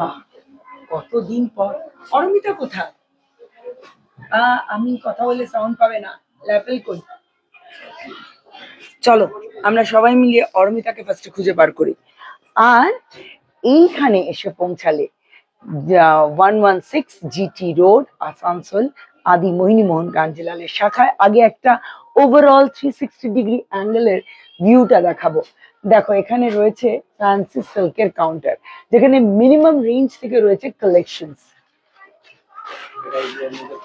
বাহ, কতদিন পর। অরমিতা কোথায়? আমি কথা বলে সাউন্ড পাবে না, ল্যাপেল কই। চলো আমরা সবাই মিলিয়ে অরমিতাকে ফার্স্টে খুঁজে বার করি। আর এইখানে এসে পৌঁছালে 116 জিটি রোড, আসানসোল, আদি মোহিনীমোহন কাঞ্জিলালের শাখায়। আগে একটা ওভারঅল 360 ডিগ্রি অ্যাঙ্গেলের ভিউটা দেখাবো। দেখো এখানে রয়েছে ফ্যান্সি সিল্কের কাউন্টার, যেখানে মিনিমাম রেঞ্জ থেকে রয়েছে কালেকশনস।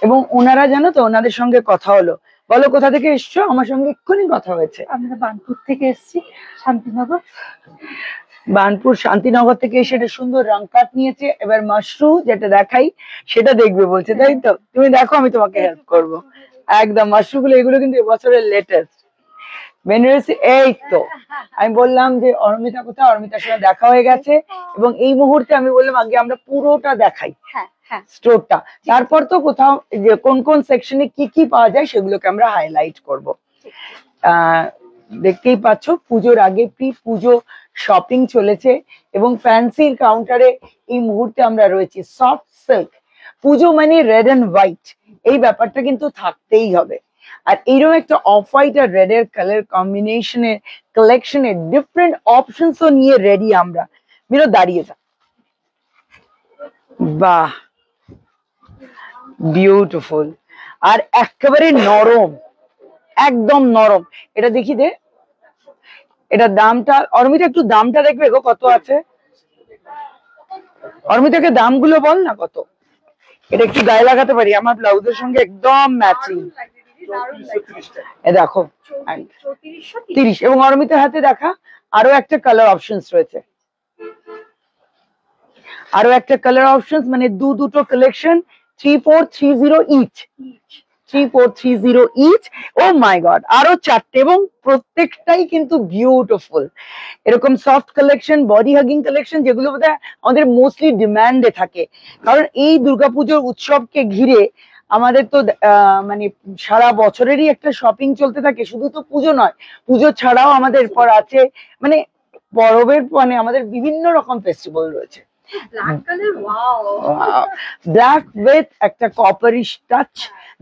এবং ওনারা জানো তো, ওনাদের সঙ্গে কথা হলো। বলো কোথা থেকে এসছো? আমার সঙ্গে এক্ষুনি কথা হয়েছে। আমরা বানপুর থেকে এসেছি, শান্তিনগর। বানপুর শান্তিনগর থেকে এসে একটা সুন্দর রং কাট নিয়েছে। এবার মাশরু যেটা দেখাই সেটা দেখবে বলছে, তাই তো? তুমি দেখো, আমি তোমাকে হেল্প করব। একদম মাশরু গুলো, এগুলো কিন্তু এবছরের লেটেস্ট বেনারসি। এই তো আমি বললাম যে অরমিতা কোথায়, অরমিতার সঙ্গে দেখা হয়ে গেছে। এবং এই মুহূর্তে আমি বললাম আগে আমরা পুরোটা দেখাই স্টোরটা, তারপর তো কোথাও যে কোন কোন সেকশনে কি কি পাওয়া যায় সেগুলোকে আমরা হাইলাইট করব। দেখতেই পাচ্ছ পুজোর আগে প্রি পুজো শপিং চলেছে এবং ফ্যান্সির কাউন্টারে এই মুহূর্তে আমরা রয়েছি। সফট সিল্ক, পুজো মানে রেড এন্ড হোয়াইট, এই ব্যাপারটা কিন্তু থাকতেই হবে। আর এইরকম একটা অফ হোয়াইট আর রেড এর কালার কম্বিনেশনে কালেকশনে ডিফারেন্ট অপশনসও নিয়ে রেডি আমরা। মিরো দাঁড়িয়ে যা, বাহ বিউটিফুল। আর একেবারে নরম, একদম নরম। এটা দেখি দে, এটা দামটা অরমিতা একটু দামটা দেখবে গো, কত আছে? অরমিতাকে দামগুলো বল না কত। এটা একটু গায়ে লাগাতে পারি, আমার ব্লাউজের সঙ্গে একদম ম্যাচিং। এ দেখো 30। এবং অরমিতার হাতে দেখা আরো একটা কালার অপশনস রয়েছে, আরো একটা কালার অপশনস, মানে দুটো কালেকশন, 3430 ইচ, 3430 ইচ। ও মাই গড, আরো 4টে, এবং প্রত্যেকটাই কিন্তু বিউটিফুল। এরকম soft collection, body hugging collection, যেগুলো বোধহয় আমাদের মোস্টলি ডিমান্ডে থাকে। কারণ এই দুর্গাপুজোর উৎসবকে ঘিরে আমাদের তো মানে সারা বছরেরই একটা শপিং চলতে থাকে। শুধু তো পুজো নয়, পুজো ছাড়াও আমাদের পর আছে মানে পরবের, মানে আমাদের বিভিন্ন রকম ফেস্টিভ্যাল রয়েছে। ব্ল্যাক উইথ একটা কপারিশ টাচ,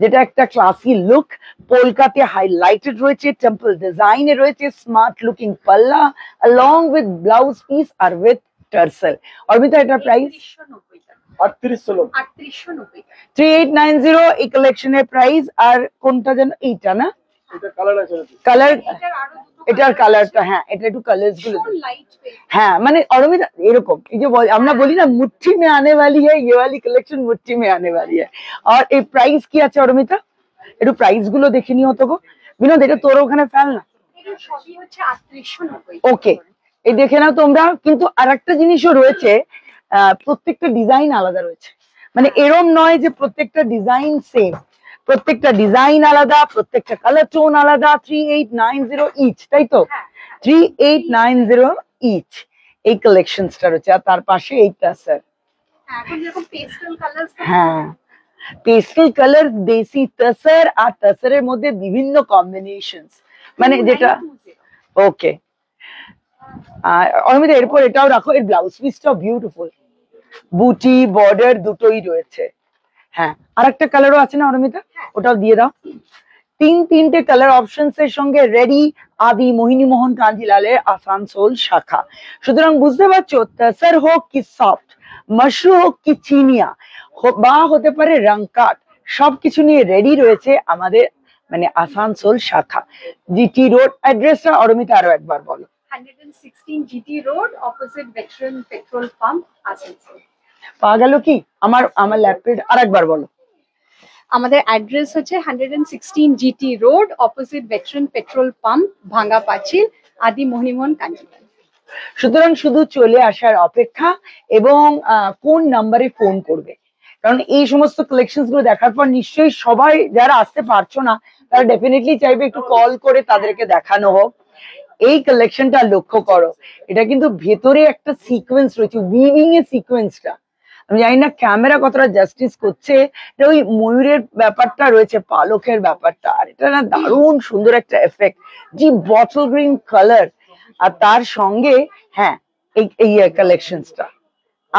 যেটা একটা ক্লাসি লুক। পোলকাতে হাইলাইটেড রয়েছে, টেম্পল ডিজাইনে রয়েছে, স্মার্ট লুকিং পাল্লা along with ব্লাউজ পিস আর উইথ টার্সেল। অর্মিতা এটার প্রাইস 3890। এই কালেকশনের প্রাইস। আর কোনটা যেন, এইটা না, কালার, এটার কালারটা, হ্যাঁ এটা একটু কালার্স গুলো, হ্যাঁ মানে অরমিতা এরকম, এই যে আমরা বলি না মুঠি মে আনে वाली है, ये वाली कलेक्शन मुट्ठी में आने वाली है। আর এই প্রাইস কি আছে অরমিতা? একটু প্রাইস গুলো দেখে নিও তো গো। বিনোদ, এটা তোর ওখানে ফেল না। ওকে, এই দেখে নাও তোমরা। কিন্তু আরেকটা জিনিসও রয়েছে, প্রত্যেকটা ডিজাইন আলাদা রয়েছে। মানে এরম নয় যে প্রত্যেকটা ডিজাইন সেম, প্রত্যেকটা ডিজাইন আলাদা, প্রত্যেকটা কালার টোন আলাদা। 3890 ইচ, তাই তো? 3890 ইচ এই কালেকশনসটা রয়েছে। আর তার পাশে এইটা স্যার, হ্যাঁ পেস্টেল কালার, দেশি তসর, আর তসরের মধ্যে বিভিন্ন কম্বিনেশনস, মানে যেটা ওকে। অরমিতা এরপর এটাও রাখো, এর ব্লাউজ পিসটাও বিউটিফুল, বুটি বর্ডার দুটোই রয়েছে। হ্যাঁ আর একটা কালারও আছে না অরমিতা, ওটাও দিয়ে দাও। তিনটে কালার অপশনস এর সঙ্গে রেডি আদি মোহিনীমোহন কাঞ্জিলালের আসানসোল শাখা। সুতরাং বুঝতে পারছো, তসর হোক কি সফট, মাশরু হোক কি চিনিয়া, বা হতে পারে রংকাট, সবকিছু নিয়ে রেডি রয়েছে আমাদের মানে আসানসোল শাখা। জিটি রোড অ্যাড্রেসটা অরমিতা আরো একবার বলো। 116 GT road, opposite veteran petrol pump, Asansol. পাওয়া গেল কি? আমার ল্যাপটপ আরেকবার বলো। আমাদের অ্যাড্রেস হচ্ছে 116 GT road, opposite veteran petrol pump, Bhanga পাঁচিল, আদি মোহিনীমোহন কাঞ্জিলাল। সুতরাং শুধু চলে আসার অপেক্ষা এবং কোন নাম্বারে ফোন করবে, কারণ এই সমস্ত কালেকশনস গুলো দেখার পর নিশ্চয়ই সবাই যারা আসতে পারছো না তারা ডেফিনেটলি চাইবে একটু কল করে তাদেরকে দেখানো হোক। এই কালেকশনটা লক্ষ্য করো, এটা কিন্তু ভেতরে একটা সিকোয়েন্স রয়েছে, উইভিং এর সিকোয়েন্সটা আমি জানি না ক্যামেরা কতটা জাস্টিস করছে। ওই ময়ূরের ব্যাপারটা রয়েছে, পালকের ব্যাপারটা, আর এটা না দারুণ সুন্দর একটা এফেক্ট, যে বটল গ্রিন কালার, আর তার সঙ্গে হ্যাঁ এই কালেকশনসটা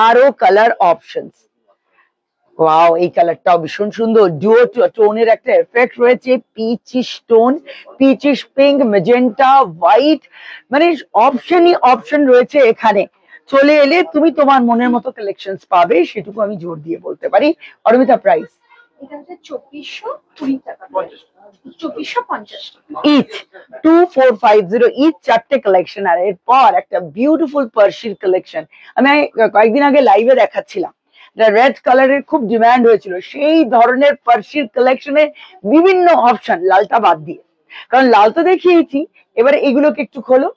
আরো কালার অপশনস। ওয়াও, এই কালারটাও ভীষণ সুন্দর, ডুও টোনের একটা এফেক্ট রয়েছে, পিচিশ টোন, পিচিশ পিঙ্ক, মেজেন্টা, হোয়াইট, মানে অপশনই অপশন রয়েছে এখানে। চলে এলে তুমি তোমার মনের মতো কালেকশনস পাবে, সেটুকু আমি জোর দিয়ে বলতে পারি। অরমিতা, প্রাইস? এটা হচ্ছে 2420 টাকা, 2450 ইচ, 2450 ইচ, চারটে কালেকশন। আর এরপর একটা বিউটিফুল পার্সির কালেকশন আমি কয়েকদিন আগে লাইভে দেখাচ্ছিলাম, রেড কালারের খুব ডিমান্ড হয়েছিল, সেই ধরনের পার্সির কালেকশনে বিভিন্ন অপশন, লালটা বাদ দিয়ে, কারণ লাল তো দেখিয়েছি, এবারে এগুলোকে একটু খোলো।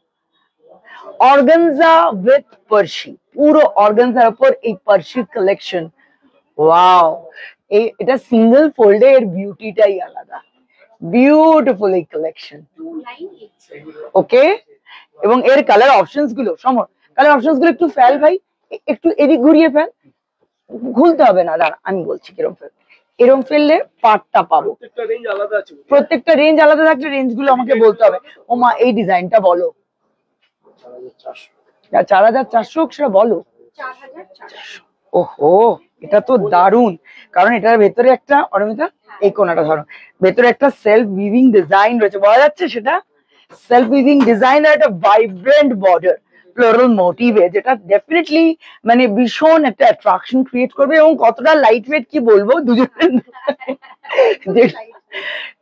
অর্গানজা উইথ পার্সি, পুরো অর্গানজার উপর এই পার্সির কালেকশন। ওয়াও, এটা সিঙ্গেল ফোল্ডে এর বিউটিটাই আলাদা, বিউটিফুল এই কালেকশন। 2980 ওকে, এবং এর কালার অপশনস গুলো, সমর কালার অপশনস গুলো একটু ফেল ভাই, একটু এদিক ঘুরিয়ে ফেল, খুলতে হবে না, দাঁড়া আমি বলছি কিরম ফেল। এরম ফেললে পার্টটা পাবো, প্রত্যেকটা রেঞ্জ আলাদা থাকলে রেঞ্জ গুলো আমাকে বলতে হবে। ও মা, এই ডিজাইনটা বলো, 4400 সেটা বলো। 4400 ওহো, এটা তো দারুণ, কারণ এটার ভেতরে একটা, অরমিতা এই কোনাটা ধরো, ভেতরে একটা সেলফ উইভিং ডিজাইন রয়েছে, বোঝা যাচ্ছে সেটা সেলফ উইভিং ডিজাইন, আর একটা ভাইব্রেন্ট বর্ডার ফ্লোরাল মোটিভে, যেটা ডেফিনেটলি মানে ভীষণ একটা অ্যাট্রাকশন ক্রিয়েট করবে। এবং কতটা লাইট ওয়েট কি বলবো দুজনের।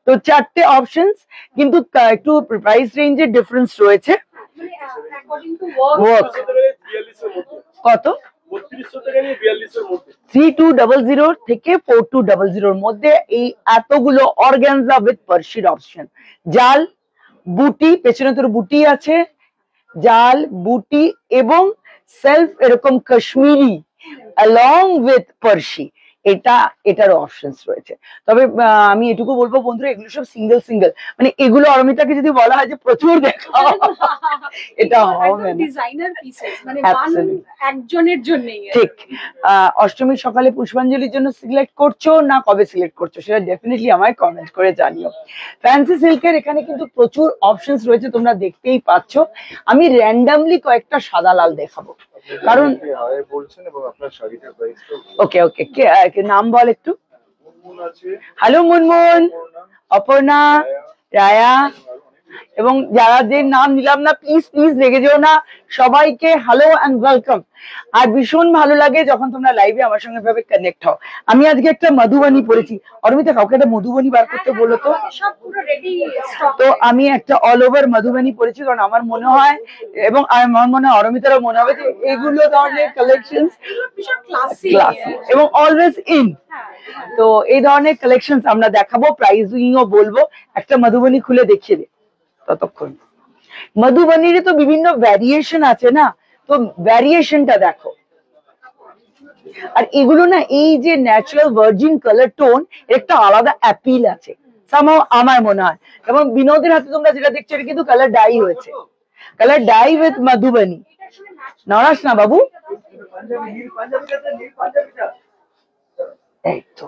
তো চারটে অপশনস, কিন্তু একটু প্রাইস রেঞ্জের ডিফারেন্স রয়েছে। মানে অ্যাকর্ডিং টু ওয়ার্ক কত? 3200 থেকে 4200 মধ্যে এই এতগুলো অর্গানজা উইথ পার্সির অপশন। জাল, বুটি, পেছনে তোর বুটি আছে, জাল, বুটি এবং সেলফ এরকম কাশ্মীরি অ্যালং উইথ পার্সি, এটারও অপশনস রয়েছে। তবে আমি এটুকু বলবো বন্ধুরা, এগুলো সব সিঙ্গেল সিঙ্গেল, মানে এগুলো অরমিতাকে যদি বলা হয় যে প্রচুর দেখা, এটা হবে না। ডিজাইনার পিসেস, মানে Absolutely. একজনের জন্যই। ঠিক। অষ্টমীর সকালে পুষ্পাঞ্জলির জন্য সিলেক্ট করছো না কবে সিলেক্ট করছো, সেটা ডেফিনেটলি আমায় কমেন্ট করে জানিও। ফ্যান্সি সিল্কের এখানে কিন্তু প্রচুর অপশনস রয়েছে, তোমরা দেখতেই পাচ্ছ। আমি র্যান্ডামলি কয়েকটা সাদা লাল দেখাবো, কারণ ওকে ওকে, নাম বল একটু। হ্যালো মুনমুন, অপর্ণা, রায়া, এবং যাদের নাম নিলাম না প্লিজ প্লিজ রেগে যেও না, সবাইকে হ্যালো এন্ড ওয়েলকাম। আর ভীষণ ভালো লাগে যখন তোমরা লাইভে আমার সঙ্গে ভাবে কানেক্ট হও। আমি আজকে একটা মধুবনী পড়েছি, অরমিতা কাউকে একটা মধুবনী বার করতে বলো তো। সব পুরো রেডি স্টক। তো আমি একটা অল ওভার মধুবনী পড়েছি, কারণ আমার মনে হয়, এবং আমার মনে হয় অরমিতারও মনে হবে যে এগুলো ধরনের কালেকশনস ভীষণ ক্লাসি ক্লাসি এবং অলওয়েজ ইন। তো এই ধরনের কালেকশনস আমরা দেখাবো, প্রাইসিংও বলবো। একটা মধুবনী খুলে দেখিয়ে দে ততক্ষণ। মধুবনীর তো বিভিন্ন ভ্যারিয়েশন আছে না, তো ভ্যারিয়েশনটা দেখো। আর এগুলো না, এই যে ন্যাচারাল ভার্জিন কালার টোন, একটা আলাদা অ্যাপিল আছে সামহাও আমার মনে হয়। এবং বিনোদের হাতে তোমরা যেটা দেখছো, এটা কিন্তু কালার ডাই হয়েছে, কালার ডাই উইথ মধুবনী। নড়াস না বাবু, এই তো।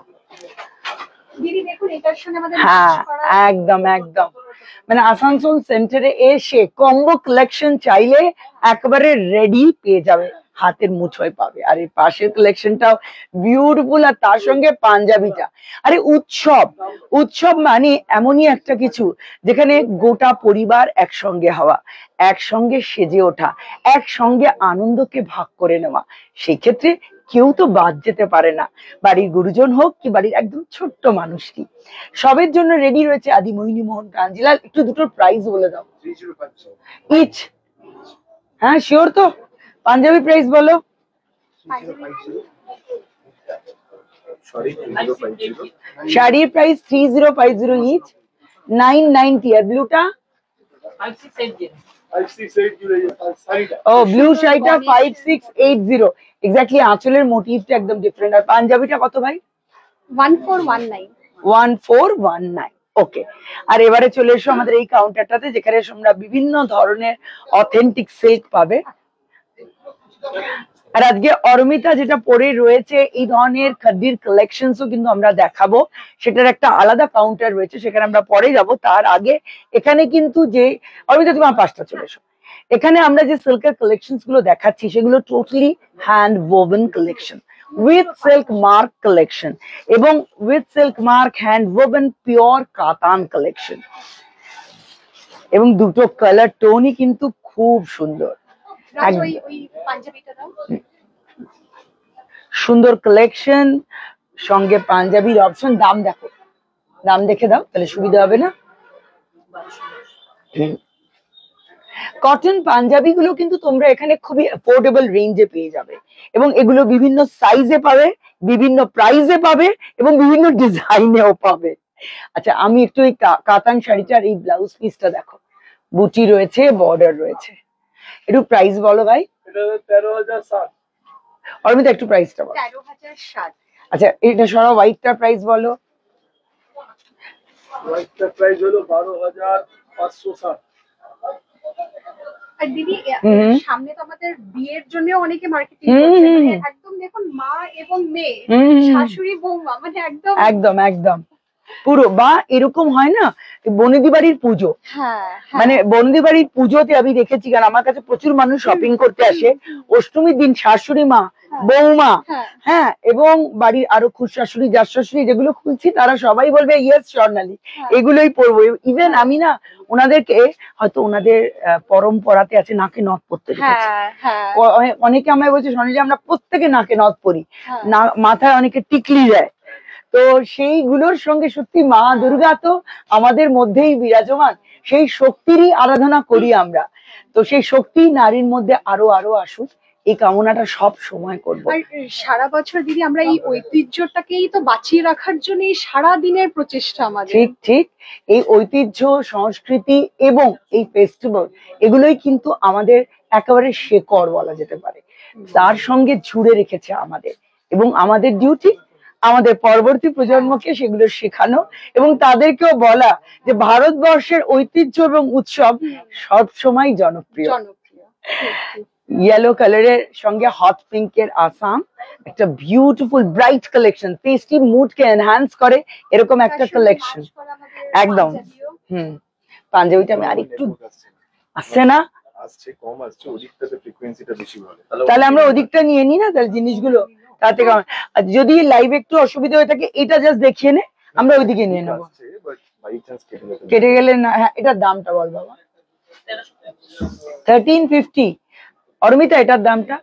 দিদি দেখুন, এটার সঙ্গে আমাদের হ্যাঁ, match করা একদম একদম, মানে আসানসোল সেন্টারে এসে কম্বো কালেকশন চাইলে একেবারে রেডি পেয়ে যাবে, হাতের মুঠোয় পাবে। আর এই পাশের কালেকশনটাও বিউটিফুল, আর তার সঙ্গে পাঞ্জাবিটা, আরে উৎসব, উৎসব মানে এমনই একটা কিছু যেখানে গোটা পরিবার একসঙ্গে হওয়া, একসঙ্গে সেজে ওঠা, একসঙ্গে আনন্দকে ভাগ করে নেওয়া। সেই ক্ষেত্রে কেউ তো বাদ যেতে পারে না, বাড়ির গুরুজন হোক কি বাড়ির একদম ছোট্ট মানুষটি, সবের জন্য রেডি রয়েছে আদি মোহিনী মোহন কাঞ্জিলাল। একটু দুটোর প্রাইস বলে দাও ইচ। হ্যাঁ শিওর তো? পাঞ্জাবি প্রাইস বলো। শাড়ির প্রাইস 3050 ইচ, 990। আর ব্লুটা, ও ব্লু শাড়িটা 5680। এক্স্যাক্টলি, আঁচলের মোটিভটা একদম ডিফারেন্ট। আর পাঞ্জাবিটা কত ভাই? 1419। 1419। ওকে। আর এবারে চলে এসো আমাদের এই কাউন্টারটাতে, যেখানে তোমরা বিভিন্ন ধরনের অথেন্টিক সিল্ক পাবে। আর আজকে অরমিতা যেটা পরে রয়েছে, এই ধরনের খাদির কালেকশনসও কিন্তু আমরা দেখাবো, সেটার একটা আলাদা কাউন্টার রয়েছে, সেখানে আমরা পরে যাব। তার আগে এখানে কিন্তু যে, অরমিতা তোমার পাশটা চলে এসো, এখানে আমরা যে সিল্কের কালেকশনস গুলো দেখাচ্ছি সেগুলো totally hand woven collection with silk mark collection এবং with silk mark hand woven pure কাতান কালেকশন, এবং দুটো কালার টোনই কিন্তু খুব সুন্দর, সুন্দর কালেকশন, সঙ্গে পাঞ্জাবির অপশন। দাম দেখো, দাম দেখে দাও তাহলে সুবিধা হবে না। কটন পাঞ্জাবি গুলো কিন্তু তোমরা এখানে খুবই অ্যাফোর্ডেবল রেঞ্জে পেয়ে যাবে, এবং এগুলো বিভিন্ন সাইজে পাবে, বিভিন্ন প্রাইসে পাবে, এবং বিভিন্ন ডিজাইনেও পাবে। আচ্ছা, আমি একটু এই কাতান শাড়িটার এই ব্লাউজ পিসটা দেখো, বুটি রয়েছে, বর্ডার রয়েছে, একটু প্রাইস বলো ভাই। এটা 13,060। অর্মিতা একটু প্রাইসটা বলো। 13,060। আচ্ছা, এটা সরা হোয়াইটটার প্রাইস বলো। হোয়াইটটার প্রাইস হলো 12,560। আর দিদি সামনে তো আমাদের বিয়ের জন্য অনেকে মার্কেটিং হুম, করছে, হুম, মানে হুম। একদম দেখুন মা এবং মেয়ে, হুম, হুম। শাশুড়ি বৌমা, মানে একদম একদম একদম পুরো, বা এরকম হয় না বনেদি বাড়ির পুজো, হ্যাঁ মানে বনেদি বাড়ির পুজোতে আমি দেখেছি, কারণ আমার কাছে প্রচুর মানুষ শপিং করতে আসে, অষ্টমীর দিন শাশুড়ি মা, বৌমা, হ্যাঁ, এবং বাড়ির আরো খুশ শাশুড়ি, যার শাশুড়ি, যেগুলো খুলছি তারা সবাই বলবে ইয়েস স্বর্ণালী, এগুলোই পরবো। ইভেন আমি না ওনাদেরকে, হয়তো ওনাদের পরম্পরাতে আছে নাকে নথ পরতে দেখেছি, অনেকে আমায় বলছে স্বর্ণালী আমরা প্রত্যেকে নাকে নথ পরি, না মাথায় অনেকে টিকলি দেয়, তো সেইগুলোর সঙ্গে সত্যি মা দুর্গা তো আমাদের মধ্যেই বিরাজমান, সেই শক্তিরই আরাধনা করি আমরা, তো সেই শক্তি নারীর মধ্যে আরো আরো আসুক, এই কামনাটা সব সময় করবো। আর সারা বছর দিদি আমরা এই ঐতিহ্যটাকেই তো বাঁচিয়ে রাখার জন্য সারা দিনের প্রচেষ্টা আমাদের। ঠিক ঠিক, এই ঐতিহ্য, সংস্কৃতি এবং এই ফেস্টিভ্যাল, এগুলোই কিন্তু আমাদের একেবারে শেকড় বলা যেতে পারে, তার সঙ্গে জুড়ে রেখেছে আমাদের, এবং আমাদের ডিউটি আমাদের পরবর্তী প্রজন্মকে সেগুলো শেখানো, এবং তাদেরকেও বলা যে ভারতবর্ষের ঐতিহ্য এবং উৎসব সব সময় জনপ্রিয়। ইয়েলো কালারের সঙ্গে হট পিঙ্কের আসাম, একটা বিউটিফুল ব্রাইট কালেকশন, পেস্টি মুড কে এনহ্যান্স করে এরকম একটা কালেকশন, একদম। পাঞ্জাবিটা আমি আরেকটু আসছে না, আসছে কম আসছে, ওদিকটাতে ফ্রিকোয়েন্সিটা বেশি বলে, তাহলে আমরা ওদিকটা নিয়ে নিই না, তাহলে জিনিসগুলো তাতে কম। আর যদি লাইভ একটু অসুবিধা হয়ে থাকে এটা জাস্ট দেখিয়ে নে, আমরা ওইদিকে নিয়ে নেবো, কেটে গেলে না। হ্যাঁ, এটার দামটা বল বাবা। 1350। অর্মিতা এটার দামটা?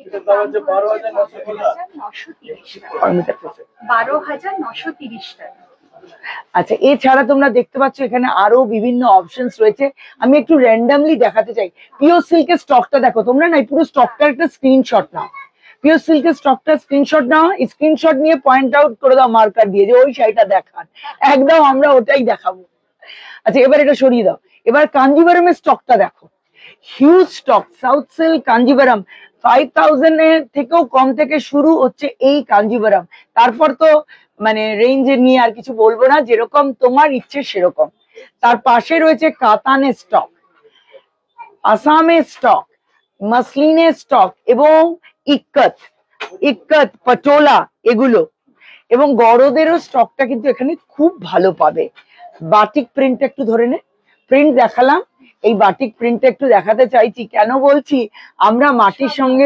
এটার দাম হচ্ছে 12,930 টাকা। অর্মিতা 12,930 টাকা। আচ্ছা, এছাড়া তোমরা দেখতে পাচ্ছ এখানে আরো বিভিন্ন অপশনস রয়েছে, আমি একটু র্যান্ডামলি দেখাতে চাই। পিওর সিল্কের স্টকটা দেখো তোমরা, না পুরো স্টকটার একটা স্ক্রিনশট নাও, পিওর সিল্কের স্টকটা স্ক্রিনশট নাও, স্ক্রিনশট নিয়ে পয়েন্ট আউট করে দাও মার্কার দিয়ে যে ওই শাড়িটা দেখান, একদম আমরা ওটাই দেখাবো। আচ্ছা, এবার এটা সরিয়ে দাও, এবার কাঞ্জিভারমের স্টকটা দেখো, huge stock, south silk Kanjivaram 5,000 এর থেকেও কম থেকে শুরু হচ্ছে এই কাঞ্জিভারম, তারপর তো মানে রেঞ্জে নিয়ে আর কিছু বলবো না, যেরকম তোমার ইচ্ছে সেরকম। তার পাশে রয়েছে কাতানের স্টক, আসামের স্টক, মাসলিনের স্টক, এবং ইক্কত, ইক্কত, পটোলা, এগুলো, এবং গরদেরও স্টকটা কিন্তু এখানে খুব ভালো পাবে। বাটিক প্রিন্ট একটু ধরে নে, প্রিন্ট দেখালাম, এই বাটিক প্রিন্ট একটু দেখাতে চাইছি, কেন বলছি আমরা মাটির সঙ্গে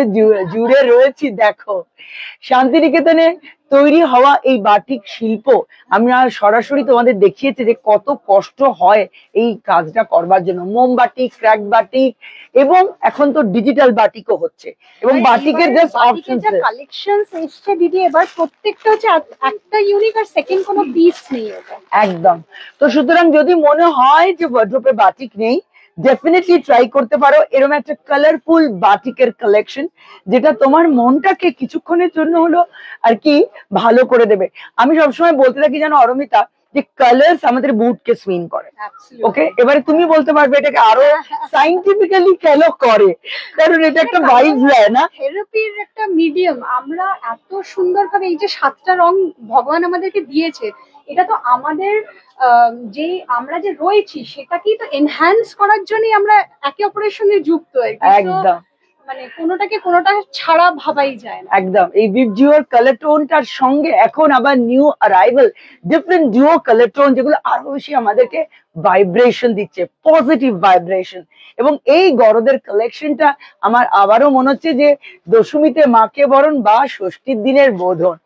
জুড়ে রয়েছি। দেখো, শান্তিনিকেতনে তৈরি হওয়া এই বাটিক শিল্প আমরা সরাসরি তোমাদের দেখিয়েছি যে কত কষ্ট হয় এই কাজটা করবার জন্য, মোম বাটিক, ক্র্যাক বাটিক, এবং এখন তো ডিজিটাল বাটিকও হচ্ছে, এবং বাটিকের জাস্ট অপশনস কালেকশনস এসছে দিদি, এবার প্রত্যেকটা হচ্ছে একটা ইউনিক, আর সেকেন্ড কোনো পিস নেই এটা, একদম। তো সুতরাং যদি মনে হয় যে ওয়ার্ড্রোপে বাটিক নেই, ডেফিনেটলি ট্রাই করতে পারো এরকম একটা কালারফুল বাটিকের কালেকশন, যেটা তোমার মনটাকে কিছুক্ষণের জন্য হলো আর কি ভালো করে দেবে। আমি সবসময় বলতে থাকি জানো অরমিতা, যে কালার্স আমাদের মুডকে সুইং করে। ওকে, এবারে তুমি বলতে পারবে এটাকে আরো সাইন্টিফিক্যালি কেন করে, কারণ এটা একটা ভাইব দেয় না, থেরাপির একটা মিডিয়াম। আমরা এত সুন্দরভাবে এই যে 7টা রং ভগবান আমাদেরকে দিয়েছে, এটা তো আমাদের যে আমরা যে রয়েছি সেটাকেই তো এনহ্যান্স করার জন্যই আমরা একে অপরের সঙ্গে যুক্ত আর কি। একদম। মানে কোনোটাকে কোনোটা ছাড়া ভাবাই যায় না। একদম এই ভিবজিওর কালার টোনটার সঙ্গে এখন আবার new arrival different duo colour tone, যেগুলো আরো বেশি আমাদেরকে ভাইব্রেশন দিচ্ছে, পজিটিভ ভাইব্রেশন। এবং এই গরদের কালেকশনটা আমার আবারও মনে হচ্ছে যে দশমীতে মাকে বরণ বা ষষ্ঠীর দিনের বোধন।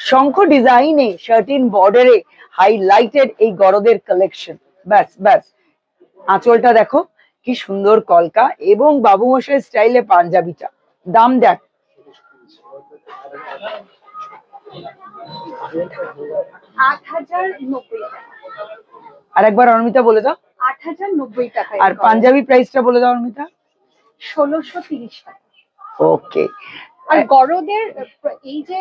শঙ্খ ডিজাইনে শার্টিন বর্ডারে হাইলাইটেড এই গরদের কালেকশন। ব্যাস ব্যাস, আঁচলটা দেখো কি সুন্দর কলকা, এবং বাবু মশাই স্টাইলে পাঞ্জাবিটা। দাম দেখ, 8,090 টাকা। আর একবার অর্মিতা বলে দাও। 8,090 টাকা। আর পাঞ্জাবি প্রাইসটা বলে দাও অর্মিতা। 1,630 টাকা। ওকে। আর গরদের এই যে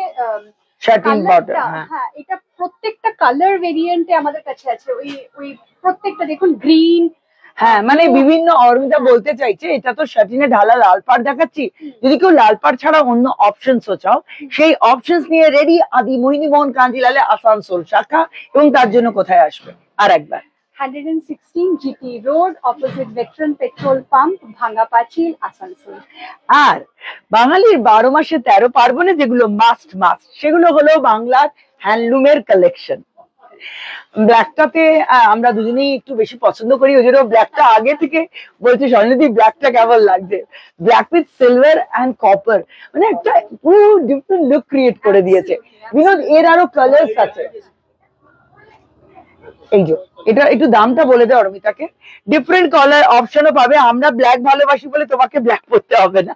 শার্টিন বর্ডার, কালারটা, হ্যাঁ এটা প্রত্যেকটা কালার ভেরিয়েন্টে আমাদের কাছে আছে। ওই ওই প্রত্যেকটা দেখুন গ্রিন, হ্যাঁ মানে বিভিন্ন, অর্মিতা বলতে চাইছে এটা তো শার্টিনে ঢালা লাল পাড় দেখাচ্ছি, যদি কেউ লাল পাড় ছাড়া অন্য অপশনস চাও, সেই অপশনস নিয়ে রেডি আদি মোহিনী মোহন কাঞ্জিলালে আসানসোল শাখা। এবং তার জন্য কোথায় আসবে আর একবার? 116 GT road, opposite veteran petrol pump, Bhanga Pachil, Asansol. আর বাঙালির 12 মাসে 13 পার্বণে যেগুলো মাস্ট মাস্ট, সেগুলো হলো বাংলার হ্যান্ডলুমের কালেকশন। ব্ল্যাকটাতে আমরা দুজনেই একটু বেশি পছন্দ করি, ওই জন্য ব্ল্যাকটা আগে থেকে বলছি স্বর্ণদীপ ব্ল্যাকটা কেমন লাগছে। Black with silver and copper, মানে একটা পুরো ডিফারেন্ট লুক ক্রিয়েট করে দিয়েছে বিনোদ। এর আরো কালার্স আছে, এই যে এটা একটু দামটা বলে দেয় অর্মিতাকে। ডিফারেন্ট কালার অপশনও পাবে, আমরা ব্ল্যাক ভালোবাসি বলে তোমাকে ব্ল্যাক পড়তে হবে না,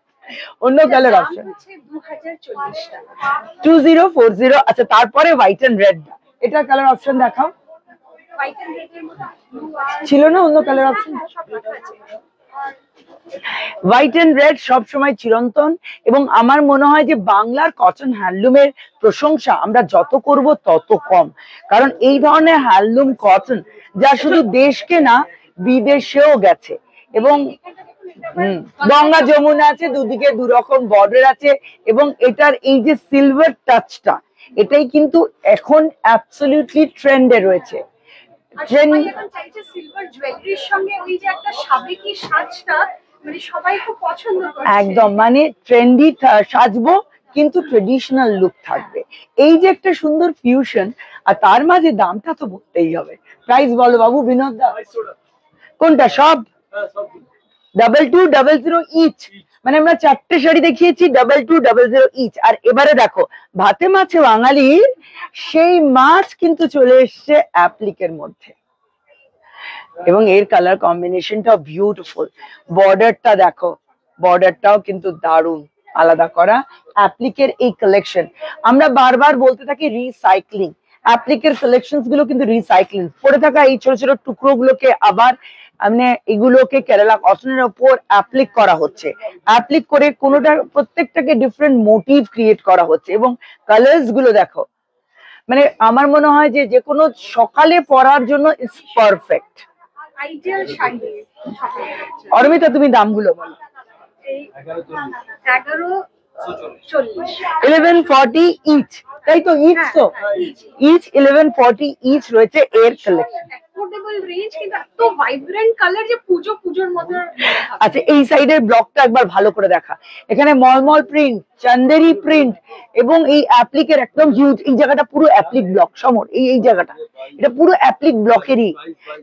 অন্য কালার অপশন। 2040 টাকা। 2040। আচ্ছা, তারপরে হোয়াইট এন্ড রেড, এটা কালার অপশন দেখাও। হোয়াইট এন্ড রেড এর মধ্যে ছিল না অন্য কালার অপশন? সব রাখা আছে। হোয়াইট এন্ড রেড সবসময় চিরন্তন, এবং আমার মনে হয় যে বাংলার কটন হ্যান্ডলুমের প্রশংসা আমরা যত করব তত কম। কারণ এই ধরনের হ্যান্ডলুম কটন যা শুধু দেশকে না বিদেশেও গেছে। এবং গঙ্গা যমুনা আছে, দুদিকে দুরকম বর্ডার আছে, এবং এটার এই যে সিলভার টাচটা, এটাই কিন্তু এখন অ্যাবসলিউটলি ট্রেন্ডে রয়েছে। আর সবাই এখন চাইছে সিলভার জুয়েলারির সঙ্গে ওই যে একটা সাবেকি সাজটা, মানে সবাই খুব পছন্দ করছে। একদম, মানে ট্রেন্ডি সাজবো কিন্তু ট্রেডিশনাল লুক থাকবে, এই যে একটা সুন্দর ফিউশন। আর তার মাঝে দামটা তো বলতেই হবে। প্রাইস বলো বাবু বিনোদ দা। কোনটা? সব 2200 ইচ, মানে আমরা 4টে শাড়ি দেখিয়েছি 2200 ইচ। আর এবারে দেখো ভাতে মাছে বাঙালির সেই মাছ কিন্তু চলে এসছে অ্যাপ্লিকের মধ্যে, এবং এর কালার কম্বিনেশনটাও বিউটিফুল। বর্ডারটা দেখো, বর্ডারটাও কিন্তু দারুণ আলাদা করা। অ্যাপ্লিকের এই কালেকশন আমরা বারবার বলতে থাকি রিসাইক্লিং, অ্যাপ্লিকের কালেকশনস গুলো কিন্তু রিসাইক্লিং। পড়ে থাকা এই ছোট ছোট টুকরো গুলোকে আবার মানে এগুলোকে কেরালা কটনের ওপর অ্যাপ্লিক করা হচ্ছে, অ্যাপ্লিক করে কোনোটা প্রত্যেকটাকে ডিফারেন্ট মোটিভ ক্রিয়েট করা হচ্ছে। এবং কালার্স গুলো দেখো, মানে আমার মনে হয় যে যে কোনো সকালে পরার জন্য it's perfect. Ideal sari. Armita তুমি দামগুলো বলো। 1140। 1140 ইচ, তাই তো? ইচ তো ইচ 1140 ইচ রয়েছে এর কালেকশন। অ্যাফোর্ডেবল রেঞ্জ, কিন্তু এত ভাইব্রেন্ট কালার যে পুজোর মতো। আচ্ছা, এই সাইডের ব্লকটা একবার ভালো করে দেখা। এখানে মলমল প্রিন্ট, চান্দেরি প্রিন্ট, এবং এই অ্যাপ্লিকের একদম হিউজ, এই জায়গাটা পুরো অ্যাপ্লিক ব্লক। সমর এই জায়গাটা, এটা পুরো অ্যাপ্লিক ব্লকেরই।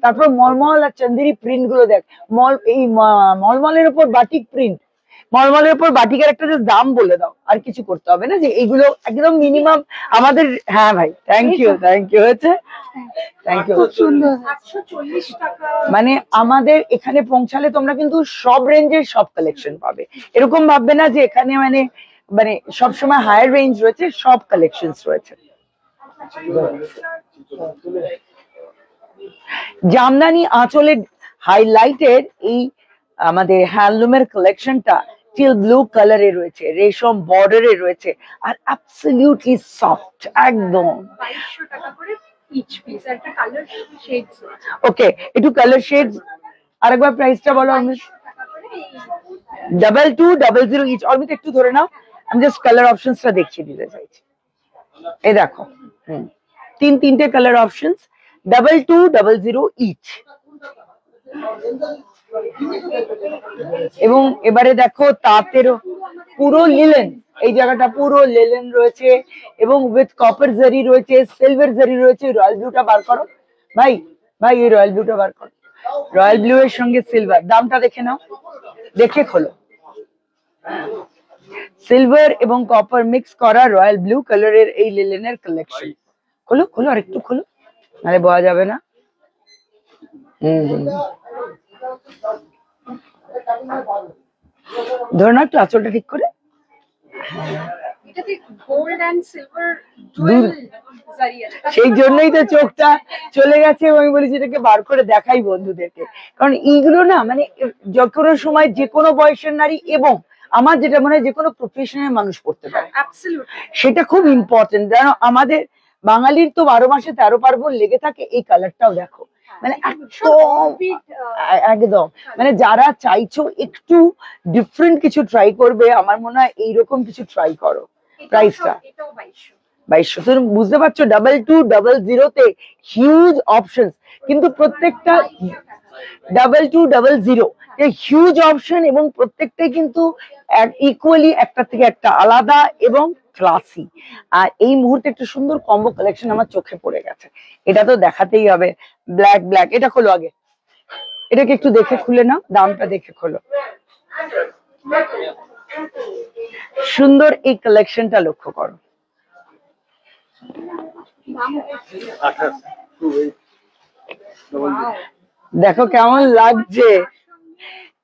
তারপর মলমল আর চান্দেরি প্রিন্ট গুলো দেখ। মলমলের উপর বাটিক প্রিন্ট, মলমলের উপর বাটিকের একটা দাম বলে দাও, আর কিছু করতে হবে না, যে এইগুলো একদম মিনিমাম আমাদের। হ্যাঁ ভাই, থ্যাংক ইউ হয়েছে, থ্যাংক ইউ। সুন্দর। 840 টাকা। মানে আমাদের এখানে পৌঁছালে তোমরা কিন্তু সব রেঞ্জের সব কালেকশন পাবে, এরকম ভাববে না যে এখানে মানে মানে সবসময় হায়ার রেঞ্জ রয়েছে, সব কালেকশনস রয়েছে। জামদানি আঁচলে হাইলাইটেড এই আমাদের হ্যান্ডলুমের কালেকশনটা টিল ব্লু কালারে রয়েছে, রেশম বর্ডারে রয়েছে, আর অ্যাবসলিউটলি সফট একদম। 2200 টাকা করে ইচ পিস। একটা কালার শেডস। ওকে, একটু কালার শেডস আরেকবার প্রাইসটা বলো। আমি 2200 ইচ। অর্মিত একটু ধরে নাও, আমি জাস্ট কালার অপশনসটা দেখিয়ে দিতে চাইছি। এই দেখো, তিনটে কালার অপশনস, 2200 ইচ। এবং এবারে দেখো তাঁতেরও পুরো লিলেন, এই জায়গাটা পুরো লিলেন রয়েছে এবং উইথ কপার জারি রয়েছে, সিলভার জারি রয়েছে। রয়্যাল ব্লুটা বার করো ভাই, ভাই এই রয়্যাল ব্লুটা বার করো। রয়্যাল ব্লু এর সঙ্গে সিলভার, দামটা দেখে নাও, দেখে খোলো। সিলভার এবং কপার মিক্স করা রয়্যাল ব্লু কালারের এই লিলেনের কালেকশন। খোলো খোলো, আর একটু খোলো, নাহলে বোঝা যাবে না। ধরো না একটু আঁচলটা ঠিক করে। এটাতে গোল্ড এন্ড সিলভার ডুয়াল জারি আছে। সেই জন্যই তো চোখটা চলে গেছে এবং আমি বলি যেটাকে বার করে দেখাই বন্ধুদেরকে, কারণ এইগুলো না মানে যে কোনো সময় যে কোনো বয়সের নারী এবং আমার যেটা মনে হয় যে কোনো প্রফেশনের মানুষ পড়তে পারে, অ্যাবসলিউটলি। সেটা খুব ইম্পর্টেন্ট। জানো আমাদের বাঙালির তো 12 মাসে 13 পার্বণ লেগে থাকে, এই কালারটাও দেখো মানে একদম মানে যারা চাইছো একটু ডিফারেন্ট কিছু ট্রাই করবে, আমার মনে হয় এইরকম কিছু ট্রাই করো। প্রাইসটা এটাও 2200। 2200, তুমি বুঝতে পারছো 2200 তে হিউজ অপশন, কিন্তু প্রত্যেকটা 2200 হিউজ অপশন এবং প্রত্যেকটাই কিন্তু ইকুয়ালি একটা থেকে একটা আলাদা এবং ক্লাসি। আর এই মুহূর্তে একটা সুন্দর কম্বো কালেকশন আমার চোখে পড়ে গেছে, এটা তো দেখাতেই হবে। ব্ল্যাক ব্ল্যাক, এটা খোলো আগে, এটাকে একটু দেখে খুলে নাও, দামটা দেখে খোলো। সুন্দর এই কালেকশনটা লক্ষ্য করো। দেখো কেমন লাগছে।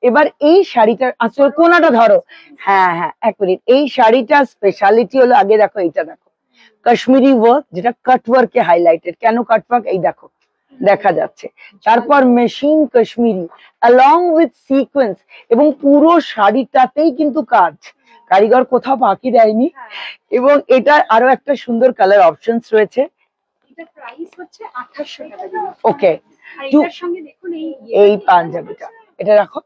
এবার এই শাড়িটার আসলে কোনাটা ধরো, হ্যাঁ হ্যাঁ 1 মিনিট। এই শাড়িটার স্পেশালিটি হলো, আগে দেখো এইটা দেখো, কাশ্মীরি ওয়ার্ক, যেটা কাট ওয়ার্কে হাইলাইটেড। কেন কাট ওয়ার্ক, এই দেখো দেখা যাচ্ছে। তারপর machine Kashmiri along with sequence, এবং পুরো শাড়িটাতেই কিন্তু কাজ, কারিগর কোথাও বাকি দেয়নি। এবং এটার আরো একটা সুন্দর কালার অপশনস রয়েছে। এটা প্রাইস হচ্ছে 2800 টাকা। ওকে, আর এটার সঙ্গে দেখুন এই পাঞ্জাবিটা, এটা রাখো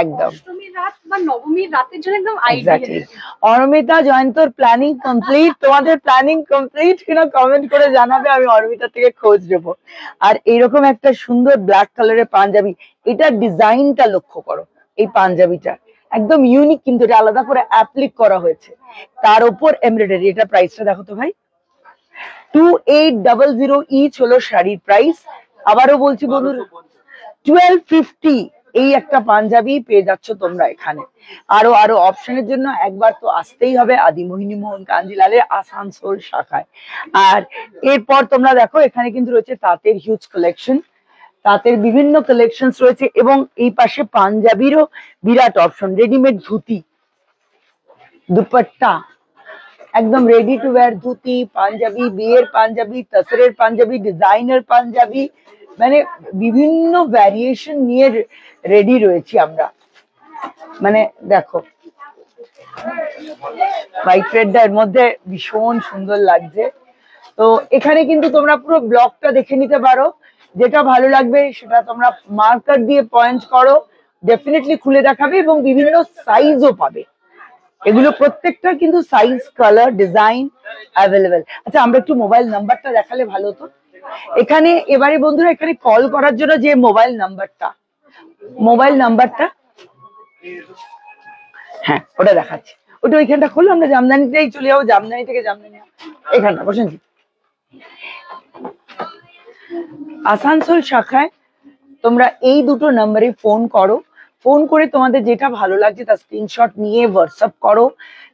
একদম অষ্টমীর রাত বা নবমীর রাতের জন্য একদম এক্স্যাক্টলি। আইডিয়াল। অর্মিতা জয়ন্তর প্ল্যানিং কমপ্লিট, তোমাদের প্ল্যানিং কমপ্লিট কিনা কমেন্ট করে জানাবে, আমি অর্মিতা থেকে খোঁজ নেবো। আর এইরকম একটা সুন্দর ব্ল্যাক কালারের পাঞ্জাবি, এটার ডিজাইনটা লক্ষ্য করো, এই পাঞ্জাবিটা একদম ইউনিক, কিন্তু এটা আলাদা করে অ্যাপ্লিক করা হয়েছে, তার উপর এমব্রয়ডারি। এটা প্রাইসটা দেখো তো ভাই, 2800 ইচ হলো শাড়ির প্রাইস। আবারও বলছি বন্ধুরা 1250 এই একটা পাঞ্জাবি পেয়ে যাচ্ছ তোমরা এখানে। আরো আরো অপশনের জন্য একবার তো আসতেই হবে আদি মোহিনী মোহন কাঞ্জিলালের আসানসোল শাখায়। আর এরপর তোমরা দেখো এখানে কিন্তু রয়েছে তাঁতের হিউজ কালেকশন, তাঁতের বিভিন্ন কালেকশন রয়েছে, এবং এই পাশে পাঞ্জাবিরও বিরাট অপশন। রেডিমেড ধুতি, দুপাট্টা, একদম ready to wear dhoti, panjabi, বিয়ের পাঞ্জাবি, তসরের পাঞ্জাবি, ডিজাইনার পাঞ্জাবি, মানে বিভিন্ন ভ্যারিয়েশন নিয়ে রেডি রয়েছি আমরা। মানে দেখো হোয়াইট রেডটা এর মধ্যে ভীষণ সুন্দর লাগছে। তো এখানে কিন্তু তোমরা পুরো ব্লগটা দেখে নিতে পারো, যেটা ভালো লাগবে সেটা তোমরা মার্কার দিয়ে পয়েন্ট করো, ডেফিনেটলি খুলে দেখাবে এবং বিভিন্ন সাইজও পাবে। এগুলো প্রত্যেকটা কিন্তু সাইজ, কালার, ডিজাইন অ্যাভেলেবেল। আচ্ছা আমরা একটু মোবাইল নাম্বারটা দেখালে ভালো হতো এখানে। এবারে বন্ধুরা এখানে কল করার জন্য যে মোবাইল নাম্বারটা হ্যাঁ ওটা দেখাচ্ছি, ওটা ওইখানটা খুললো, আমরা জামদানিতেই চলে যাবো, জামদানি থেকে জামদানি এখানটা বসেন। আসানসোল শাখায় তোমরা এই দুটো নাম্বারে ফোন করো, ফোন করে তোমাদের যেটা ভালো লাগছে তার স্ক্রিনশট নিয়ে হোয়াটসঅ্যাপ করো।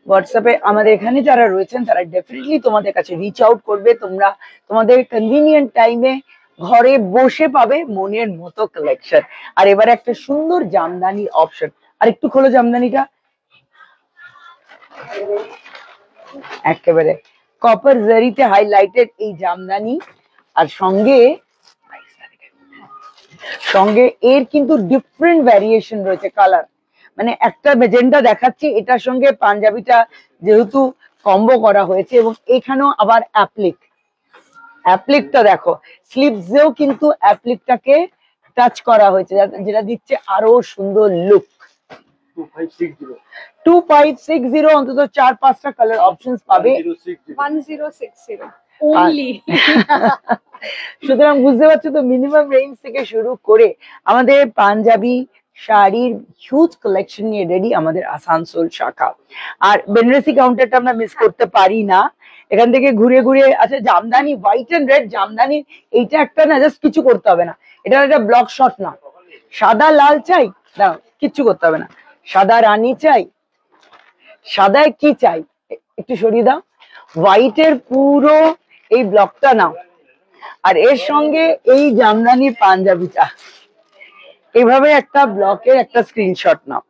হোয়াটসঅ্যাপে আমাদের এখানে যারা রয়েছেন তারা ডেফিনেটলি তোমাদের কাছে রিচ আউট করবে। তোমরা তোমাদের কনভিনিয়েন্ট টাইমে ঘরে বসে পাবে মনের মতো কালেকশন। আর এবারে একটা সুন্দর জামদানি অপশন, আর একটু খোলো জামদানিটা, একেবারে কপার জারিতে হাইলাইটেড এই জামদানি। আর সঙ্গে এর কিন্তু ডিফারেন্ট ভ্যারিয়েশন রয়েছে কালার, মানে একটা মেজেন্ডা দেখাচ্ছি, এটার সঙ্গে পাঞ্জাবিটা যেহেতু কম্বো করা হয়েছে, এবং এখানেও আবার অ্যাপ্লিকটা দেখো, স্লিভসেও কিন্তু অ্যাপ্লিকটাকে টাচ করা হয়েছে, যেটা দিচ্ছে আরো সুন্দর লুক। 2560 অন্তত 4-5টা কালার অপশনস পাবে। 1060 only। সুতরাং বুঝতে পারছো তো, মিনিমাম রেঞ্জ থেকে শুরু করে আমাদের পাঞ্জাবি, শাড়ির হিউজ কালেকশন নিয়ে রেডি আমাদের আসানসোল শাখা। আর বেনারসি কাউন্টারটা আমরা মিস করতে পারি না। এখান থেকে ঘুরে ঘুরে, আচ্ছা jamdani white and red jamdani, এইটা একটা না, জাস্ট কিছু করতে হবে না, এটা একটা ব্লক শট না। সাদা লাল চাই না, কিচ্ছু করতে হবে না। সাদা রানী চাই, সাদায় কি চাই একটু সরিয়ে দাও, হোয়াইটের পুরো এই ব্লকটা নাও, আর এর সঙ্গে এই জামদানি পাঞ্জাবিটা, এভাবে একটা ব্লকের একটা স্ক্রিনশট নাও।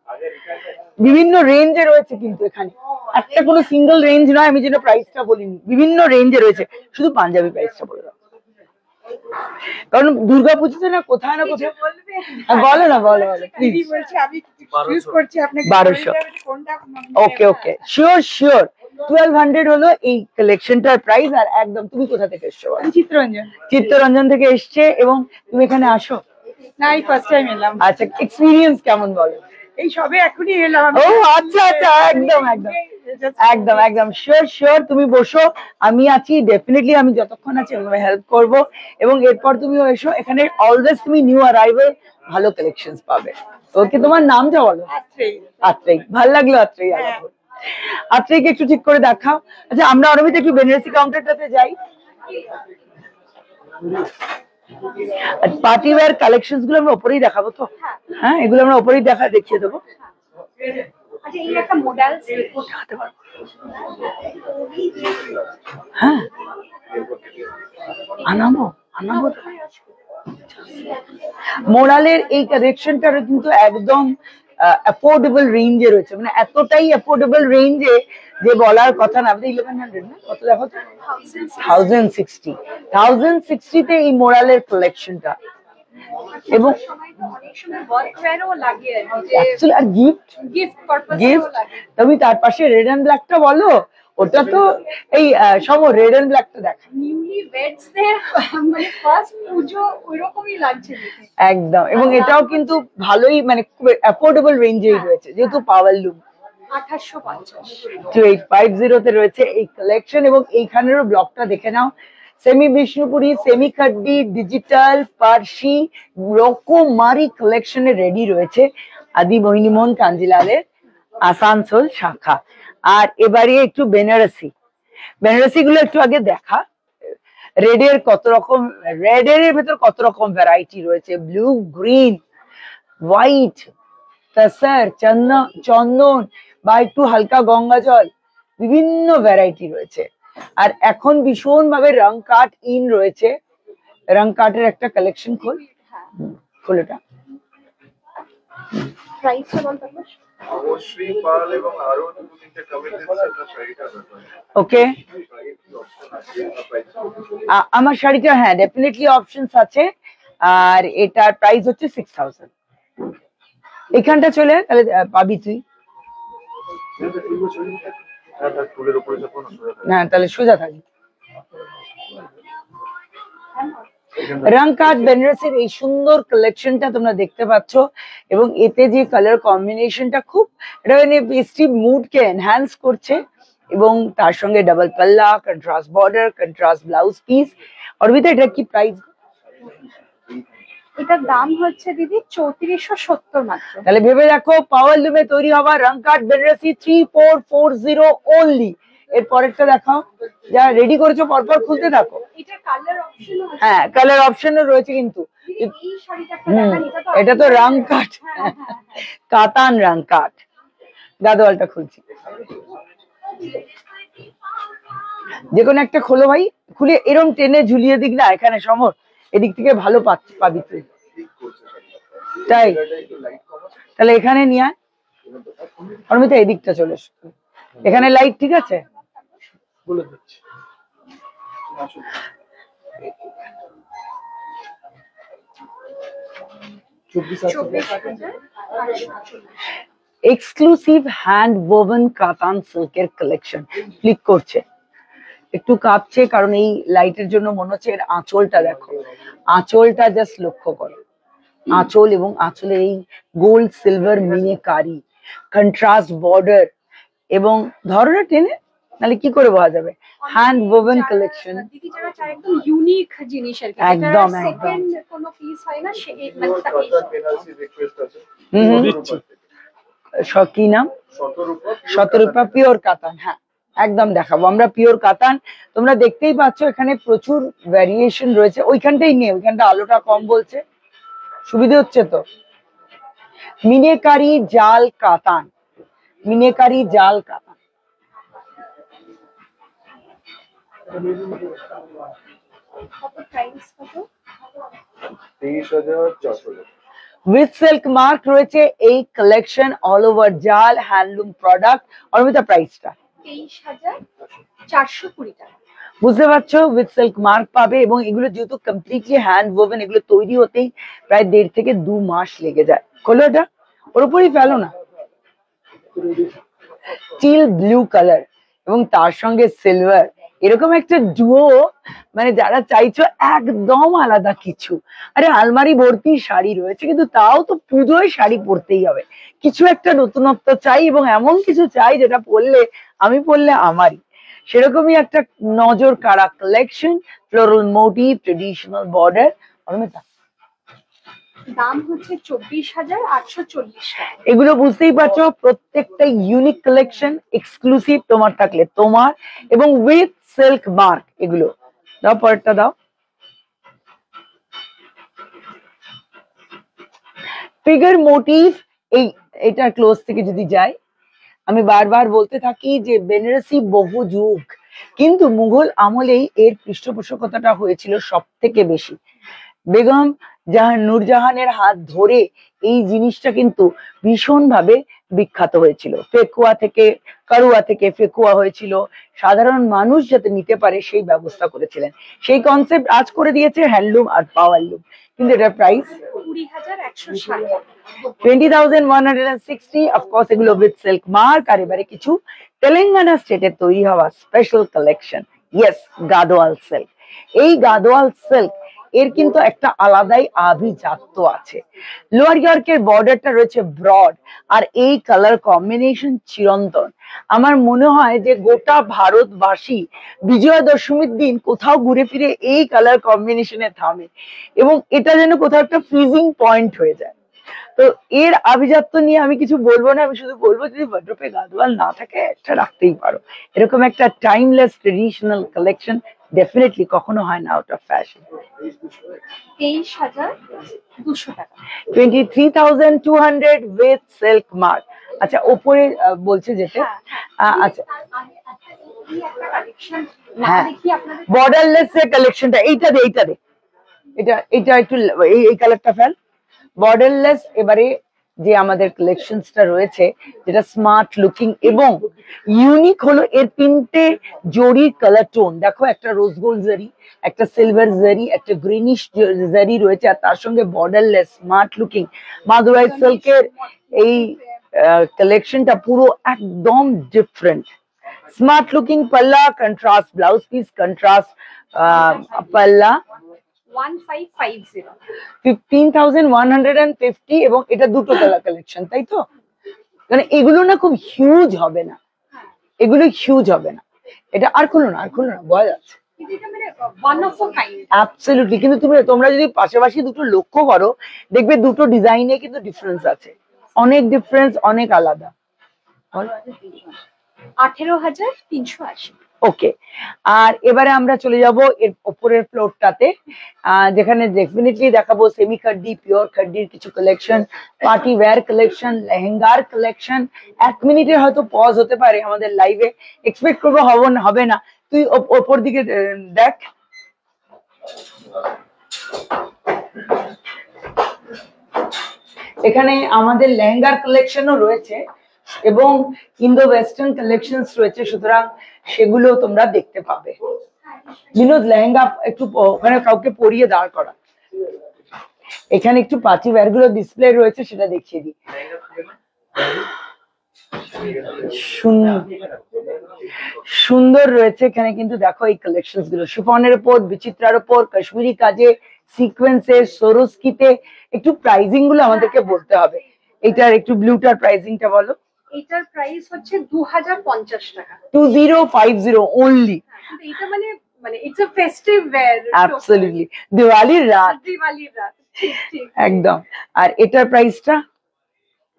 বিভিন্ন রেঞ্জে রয়েছে কিন্তু এখানে, একটা কোনো সিঙ্গেল রেঞ্জ নয়, আমি যেটা প্রাইসটা বলিনি, বিভিন্ন রেঞ্জে রয়েছে, শুধু পাঞ্জাবি প্রাইসটা বলে দাও, কারণ দুর্গাপুজোতে না কোথায় না কোথায়। হ্যাঁ, বলো না, বলো বলো please. 1200। Okay okay, sure sure. 1200 হলো এই কালেকশনটার প্রাইস। আর একদম, তুমি কোথা থেকে এসছো? চিত্তরঞ্জন। চিত্তরঞ্জন থেকে এসছে, এবং তুমি এখানে আসো? না, এই ফার্স্ট টাইম এলাম। আচ্ছা, এক্সপিরিয়েন্স কেমন বলো? এই সবে এখনই এলাম। ও আচ্ছা আচ্ছা, একদম একদম একদম একদম শিওর শিওর, তুমি বসো, আমি আছি ডেফিনেটলি, আমি যতক্ষণ আছি আমি হেল্প করব। এবং এরপর তুমিও এসো, এখানে অলওয়েজ তুমি নিউ অ্যারাইভাল ভালো কালেকশনস পাবে। ওকে, তোমার নামটা বলো? আত্রেই। ভালো লাগলো আত্রেই। আত্রেইকে একটু ঠিক করে দেখাও। আচ্ছা, আমরা অরবিতে একটু বেনারসি কাউন্টারটাতে যাই। পার্টি ওয়্যার কালেকশনস গুলো আমরা উপরেই দেখাবো তো? হ্যাঁ, এগুলো আমরা উপরেই দেখিয়ে দেবো। আচ্ছা, এই একটা মডেল দেখাতে পারবো? হ্যাঁ, আনাবো আনাবো। মোরালের এই কালেকশনটার কিন্তু একদম অ্যাফোর্ডেবল রেঞ্জে রয়েছে, মানে এতটাই অ্যাফোর্ডেবল রেঞ্জে যে বলার কথা না। 1100 না, কত দেখো তো? 1060। 1060-তে এই মোরালের কালেকশনটা, এবং অনেক সময় ওয়ার্কওয়্যারও লাগে, অ্যাকচুয়ালি আর গিফট পারপাসেও লাগে। তুমি তার পাশে রেড এন্ড ব্ল্যাকটা বলো, ওটা তো এই রেড এন্ড ব্ল্যাকটা দেখা নিউলি ওয়েডসদের মানে ফার্স্ট পুজো ওইরকমই লাগছে দেখে। একদম। এবং এটাও কিন্তু ভালোই, মানে অ্যাফোর্ডেবল রেঞ্জেই রয়েছে, যেহেতু পাওয়ার লুম। 2850। 2850-তে রয়েছে এই কালেকশন। এবং এইখানেরও ব্লকটা দেখে নাও, semi Bishnupuri, semi খাড্ডি, digital, Parsi, রকমারি কালেকশনে রেডি রয়েছে আদি মোহিনীমোহন কাঞ্জিলালের আসানসোল শাখা। আর এবারে একটু বেনারসি, বেনারসি গুলো একটু আগে দেখা। রেডের কত রকম, রেডের ভেতর কত রকম ভ্যারাইটি রয়েছে, ব্লু, গ্রিন, হোয়াইট, তসর, চন্দন বা একটু হালকা গঙ্গা জল, বিভিন্ন ভ্যারাইটি রয়েছে। আর এখন ভীষণ ভাবে রং কাট ইন রয়েছে, রং কাটের একটা কালেকশন খোল এটা। প্রাইসটা বলতে পারবে? অবশ্যই পাল এবং আরো দুটো তিনটে কমেন্ট এসেছে শাড়িটার ব্যাপারে। ওকে, আমার শাড়িটা হ্যাঁ ডেফিনেটলি অপশনস আছে। আর এটার প্রাইস হচ্ছে 6000। এখানটা চলে তাহলে পাবি তুই। ফুলের উপরে যখন হ্যাঁ, তাহলে সোজা থাকি। রংকাট বেনারসির এই সুন্দর কালেকশনটা তোমরা দেখতে পাচ্ছ, এবং এতে যে কালার কম্বিনেশনটা খুব, এটা মানে ফেস্টিভ মুড কে এনহ্যান্স করছে। এবং তার সঙ্গে ডাবল পাল্লা, contrast border, contrast blouse piece. Arbita, এটা কি প্রাইস? এটার দাম হচ্ছে দিদি 3470 মাত্র। তাহলে ভেবে দেখো, পাওয়ার লুমে তৈরি হওয়া রংকাট বেনারসি 3440 অনলি। এর পরেরটা দেখাও, যা রেডি করেছো পরপর খুলতে থাকো। এটা কালার অপশন আছে। হ্যাঁ, কালার অপশনও রয়েছে কিন্তু। এই শাড়িটা একটা দেখান, এটা তো রংকাট, কাতান রংকাট। গাদোয়ালটা খুলছি, যে কোনো একটা খোলো ভাই, খুলে এরম টেনে ঝুলিয়ে দিক না, এখানে সমর এদিক থেকে ভালো পাবি তুই। তাই তাহলে এখানে নিয়ে আয় অর্মিতা, এদিকটা চলে এসো, এখানে লাইট ঠিক আছে। বলে দিচ্ছি। এক্সক্লুসিভ হ্যান্ড ওভেন কাতান সিল্কের কালেকশন ক্লিক করছে, একটু কাঁপছে, কারণ এই লাইটের জন্য মনে হচ্ছে। এর আঁচলটা দেখো, আঁচলটা জাস্ট লক্ষ্য করো, আঁচল এবং আঁচলে এই gold silver meenakari, contrast border, এবং ধরো না টেনে, নাহলে কি করে বোঝা যাবে। Hand woven collection. দিদি যারা চায় একদম ইউনিক জিনিস আর কি, একদম, সেকেন্ড কোনো পিস হয় না, সে পিওর কাতান বেনারসি রিকোয়েস্ট আছে। হুম। 100 রুপি থেকে। কি নাম? 100 রুপি। শতরূপা পিওর কাতান। হ্যাঁ, একদম দেখাবো আমরা পিওর কাতান। তোমরা দেখতেই পাচ্ছ এখানে প্রচুর ভ্যারিয়েশন রয়েছে। ওইখানটাই নিয়ে, ওইখানটা আলোটা কম বলছে, সুবিধে হচ্ছে তো। মিনেকারি জাল কাতান, মিনেকারি জাল কাতান। কত প্রাইস কত? 23,400 উইথ সিল্ক মার্ক রয়েছে এই কালেকশন, অল ওভার জাল হ্যান্ডলুম প্রোডাক্ট। অর্মিতা প্রাইসটা 23,420 টাকা। বুঝতে পারছো, উইথ সিল্ক মার্ক পাবে। এবং এগুলো যেহেতু কমপ্লিটলি হ্যান্ড ওভেন, এগুলো তৈরি হতেই প্রায় 1.5 থেকে 2 মাস লেগে যায়। খোলো এটা, ওর উপরই ফেলো না। স্টিল ব্লু কালার এবং তার সঙ্গে সিলভার, এরকম একটা ডুও, মানে যারা চাইছো একদম আলাদা কিছু। আরে আলমারি ভর্তি শাড়ি রয়েছে, কিন্তু তাও তো পুজোয় শাড়ি পরতেই হবে, কিছু একটা নতুনত্ব চাই এবং এমন কিছু চাই যেটা পরলে আমি পরলে আমারই। সেরকমই একটা নজর কাড়া collection, floral motif, traditional border. Armita দাম হচ্ছে 24,840 টাকা। এগুলো বুঝতেই পারছো প্রত্যেকটা ইউনিক কালেকশন, এক্সক্লুসিভ তোমার থাকলে তোমার, এবং উইথ সিল্ক মার্ক। এগুলো দাও, পরেরটা দাও। ফিগার মোটিভ, এইটার ক্লোজ থেকে যদি যাই, আমি বারবার বলতে থাকি যে বেনারসি বহু যুগ, কিন্তু মুঘল আমলেই এর পৃষ্ঠপোষকতাটা হয়েছিল সব থেকে বেশি। বেগম নূরজাহানের হাত ধরে এই জিনিসটা কিন্তু ভীষণ ভাবে বিখ্যাত হয়েছিল। ফেকুয়া থেকে, কারুয়া থেকে ফেকুয়া হয়েছিল, সাধারণ মানুষ যাতে নিতে পারে সেই ব্যবস্থা করেছিলেন। সেই কনসেপ্ট আজ করে দিয়েছে হ্যান্ডলুম আর পাওয়ারলুম। কিন্তু এটার প্রাইস 20,160। 20,160। অফকোর্স এগুলো উইথ সিল্ক মার্ক। আর এবারে কিছু তেলেঙ্গানা স্টেটের তৈরি হওয়া special collection. Yes, Gadwal silk. এই গাদোয়াল সিল্ক এর কিন্তু একটা আলাদাই আভিজাত্য আছে। লোয়ার ইয়র্কের বর্ডারটা রয়েছে ব্রড, আর এই কালার কম্বিনেশন চিরন্তন। আমার মনে হয় যে গোটা ভারতবাসী বিজয়া দশমীর দিন কোথাও ঘুরে ফিরে এই কালার কম্বিনেশনে থামে, এবং এটা যেন কোথাও একটা ফ্রিজিং পয়েন্ট হয়ে যায়। তো এর আভিজাত্য নিয়ে আমি কিছু বলবো না, আমি শুধু বলবো যদি ওয়ার্ড্রোবে গাদোয়াল না থাকে একটা রাখতেই পারো। এরকম একটা টাইমলেস ট্রেডিশনাল কালেকশন ডেফিনেটলি কখনো হয় না আউট অফ ফ্যাশন। 23,200 টাকা। 23,200 উইথ সিল্ক মার্ক। আচ্ছা, ওপরে বলছে যেতে, আচ্ছা হ্যাঁ, বর্ডারলেস এর কালেকশনটা এইটা দে, এইটা দে, এটা একটু এই কালারটা ফেল। বর্ডারলেস এবারে যে আমাদের কালেকশনসটা রয়েছে, যেটা স্মার্ট লুকিং এবং ইউনিক হলো এর 3টে জরির কালার টোন। দেখো, একটা রোজ গোল্ড জারি, একটা সিলভার জারি, একটা গ্রিনিশ জারি রয়েছে, আর তার সঙ্গে বর্ডারলেস স্মার্ট লুকিং মাদুরাই সিল্কের এই কালেকশনটা পুরো একদম ডিফারেন্ট। স্মার্ট লুকিং পাল্লা, কন্ট্রাস্ট ব্লাউজ পিস, কন্ট্রাস্ট পাল্লা। 1550। 15,150। এবং এটা দুটো কালার কালেকশন, তাই তো? মানে এগুলো না খুব হিউজ হবে না, এগুলো হিউজ হবে না। এটা আর খুলো না, আর খুলো না, ভয় আছে। এটা মানে one of a kind. Absolutely. কিন্তু তোমরা যদি পাশাপাশি দুটো লক্ষ্য করো, দেখবে দুটো ডিজাইনে কিন্তু ডিফারেন্স আছে, অনেক ডিফারেন্স, অনেক আলাদা। 18,380। ওকে, আর এবারে আমরা চলে যাব এর উপরের ফ্লোরটাতে, যেখানে ডেফিনেটলি দেখাবো সেমি খাড্ডি, পিওর খাড্ডির কিছু কালেকশন, পার্টি ওয়্যার কালেকশন, লেহেঙ্গার কালেকশন। 1 মিনিটের হয়তো পজ হতে পারে আমাদের লাইভে, এক্সপেক্ট করবো হবে না। তুই ওপর দিকে দেখ। এখানে আমাদের লেহেঙ্গার কালেকশনও রয়েছে এবং ইন্দো ওয়েস্টার্ন কালেকশনস রয়েছে, সুতরাং সেগুলো তোমরা দেখতে পাবে। বিনোদ, লেহেঙ্গা একটু ওখানে কাউকে পরিয়ে দাঁড় করা। এখানে একটু পার্টি ওয়্যার গুলো ডিসপ্লে রয়েছে, সেটা দেখিয়ে দিই। সুন্দর রয়েছে এখানে কিন্তু। দেখো এই কালেকশনস গুলো শিফনের উপর, বিচিত্রার উপর, কাশ্মীরি কাজে, সিকোয়েন্সের, সরস্কিতে। একটু প্রাইসিং গুলো আমাদেরকে বলতে হবে। এটার একটু ব্লুটার প্রাইসিংটা বলো। এটার প্রাইস হচ্ছে 2050 টাকা। 2050 only. কিন্তু এটা মানে মানে it's a festive wear. Absolutely. দিওয়ালির রাত দিওয়ালির রাত। ঠিক ঠিক। একদম। আর এটার প্রাইসটা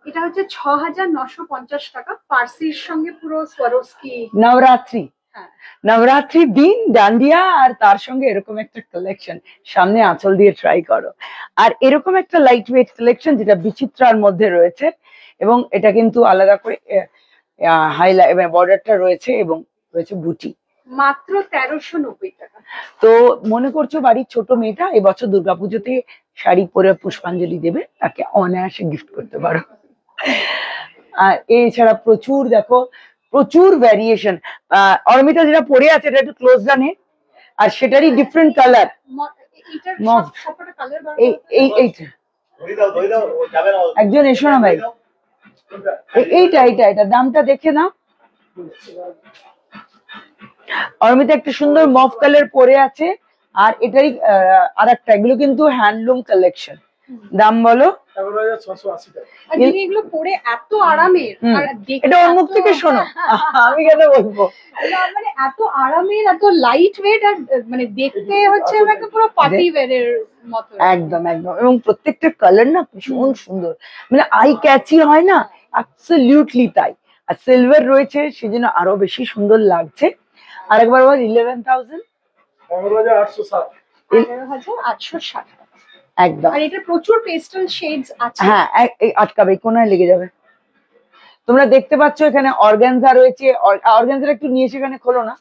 এটা হচ্ছে 6950 টাকা, পার্সির সঙ্গে পুরো স্বরস্কি। নবরাত্রি, হ্যাঁ নবরাত্রির দিন ডান্ডিয়া আর তার সঙ্গে এরকম একটা কালেকশন সামনে আঁচল দিয়ে ট্রাই করো। আর এরকম একটা লাইট ওয়েট কালেকশন যেটা বিচিত্রার মধ্যে রয়েছে, এবং এটা কিন্তু আলাদা করে হাইলাইট বর্ডারটা রয়েছে এবং রয়েছে বুটি। মাত্র 1390 টাকা। তো মনে করছো বাড়ির ছোট মেয়েটা এবছর দুর্গাপুজোতে শাড়ি পরে পুষ্পাঞ্জলি দেবে, তাকে অনায়াসে গিফট করতে পারো। আর এছাড়া প্রচুর দেখো, প্রচুর ভ্যারিয়েশন। অর্মিতা যেটা পরে আছে এটা একটু ক্লোজ জানে, আর সেটারই ডিফারেন্ট কালার। এটার মভ। সবকটা কালার বার এই এই এইটা একজন এসো না ভাই, এইটা এইটা এটা দামটা দেখে নাও। অর্মিতা একটা সুন্দর মভ কালার পরে আছে, আর এটারই আর একটা, এগুলো কিন্তু হ্যান্ডলুম কালেকশন। দাম বলো? 11,680 টাকা। আর দিদি এগুলো পরে এত আরামের, আর দেখতে এটা ওর মুখ থেকে শোনো, আমি কেন বলবো। না, মানে এত আরামের, এত লাইট ওয়েট, আর মানে দেখতে হচ্ছে একটা পুরো পার্টি ওয়্যারের মতো। একদম একদম, এবং প্রত্যেকটা কালার না ভীষণ সুন্দর, মানে আই ক্যাচি হয় না, অ্যাবসলিউটলি তাই। আর সিলভার রয়েছে সেজন্য আরো বেশি সুন্দর লাগছে। আরেকবার বল 11,000 11,860। 11,860 টাকা। একদম। আর এটা প্রচুর পেস্টেল শেডস আছে। হ্যাঁ, এই আটকাবে, কোনায় লেগে যাবে। তোমরা দেখতে পাচ্ছ এখানে অর্গানজা রয়েছে। অর্গানজাটা একটু নিয়ে এসে এখানে খোলো না,